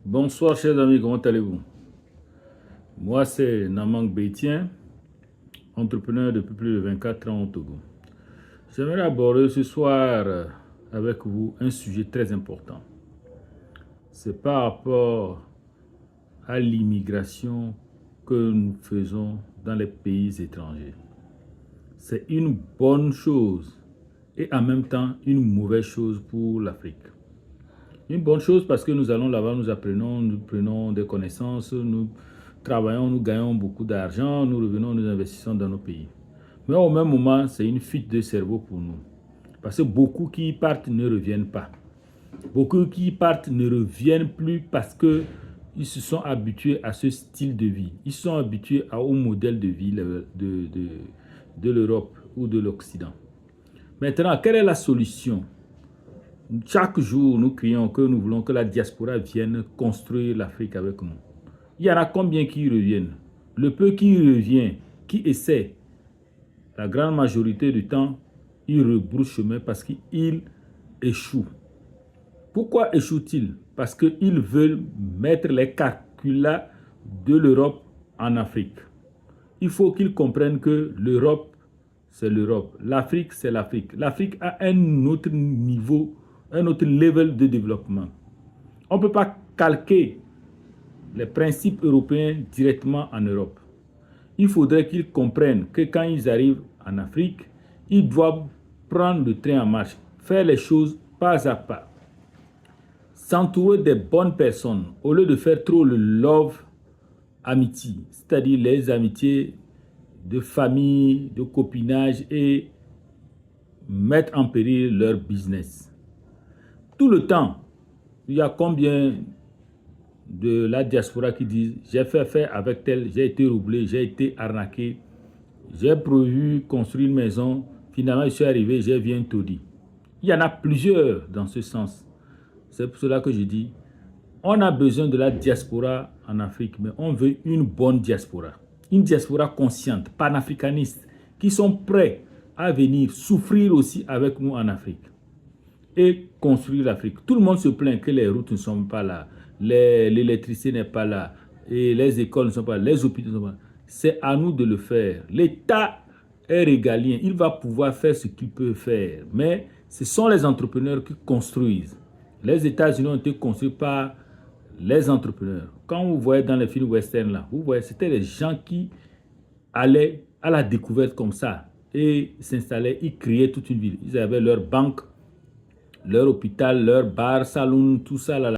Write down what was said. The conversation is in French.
Bonsoir chers amis, comment allez-vous? Moi c'est Namang Bétien, entrepreneur depuis plus de 24 ans au Togo. J'aimerais aborder ce soir avec vous un sujet très important. C'est par rapport à l'immigration que nous faisons dans les pays étrangers. C'est une bonne chose et en même temps une mauvaise chose pour l'Afrique. Une bonne chose parce que nous allons là-bas, nous apprenons, nous prenons des connaissances, nous travaillons, nous gagnons beaucoup d'argent, nous revenons, nous investissons dans nos pays. Mais au même moment, c'est une fuite de cerveau pour nous. Parce que beaucoup qui partent ne reviennent pas. Beaucoup qui partent ne reviennent plus parce qu'ils se sont habitués à ce style de vie. Ils sont habitués au modèle de vie de l'Europe ou de l'Occident. Maintenant, quelle est la solution? Chaque jour, nous crions que nous voulons que la diaspora vienne construire l'Afrique avec nous. Il y en a combien qui reviennent? Le peu qui revient, qui essaie, la grande majorité du temps, ils rebroussent chemin parce qu'ils échouent. Pourquoi échouent-ils? Parce qu'ils veulent mettre les calculs de l'Europe en Afrique. Il faut qu'ils comprennent que l'Europe, c'est l'Europe. L'Afrique, c'est l'Afrique. L'Afrique a un autre niveau, un autre level de développement. On ne peut pas calquer les principes européens directement en Europe. Il faudrait qu'ils comprennent que quand ils arrivent en Afrique, ils doivent prendre le train en marche, faire les choses pas à pas, s'entourer des bonnes personnes au lieu de faire trop le love amitié, c'est-à-dire les amitiés de famille, de copinage et mettre en péril leur business. Tout le temps, il y a combien de la diaspora qui disent j'ai fait affaire avec tel, j'ai été roublé, j'ai été arnaqué, j'ai prévu construire une maison, finalement je suis arrivé, j'ai bien tout dit. Il y en a plusieurs dans ce sens. C'est pour cela que je dis, on a besoin de la diaspora en Afrique, mais on veut une bonne diaspora. Une diaspora consciente, panafricaniste, qui sont prêts à venir souffrir aussi avec nous en Afrique et construire l'Afrique. Tout le monde se plaint que les routes ne sont pas là, l'électricité n'est pas là, et les écoles ne sont pas là, les hôpitaux ne sont pas là. C'est à nous de le faire. L'État est régalien, il va pouvoir faire ce qu'il peut faire, mais ce sont les entrepreneurs qui construisent. Les États-Unis ont été construits par les entrepreneurs. Quand vous voyez dans les films western là, vous voyez, c'était les gens qui allaient à la découverte comme ça et s'installaient, ils créaient toute une ville. Ils avaient leur banque, leur hôpital, leur bar, salon, tout ça là.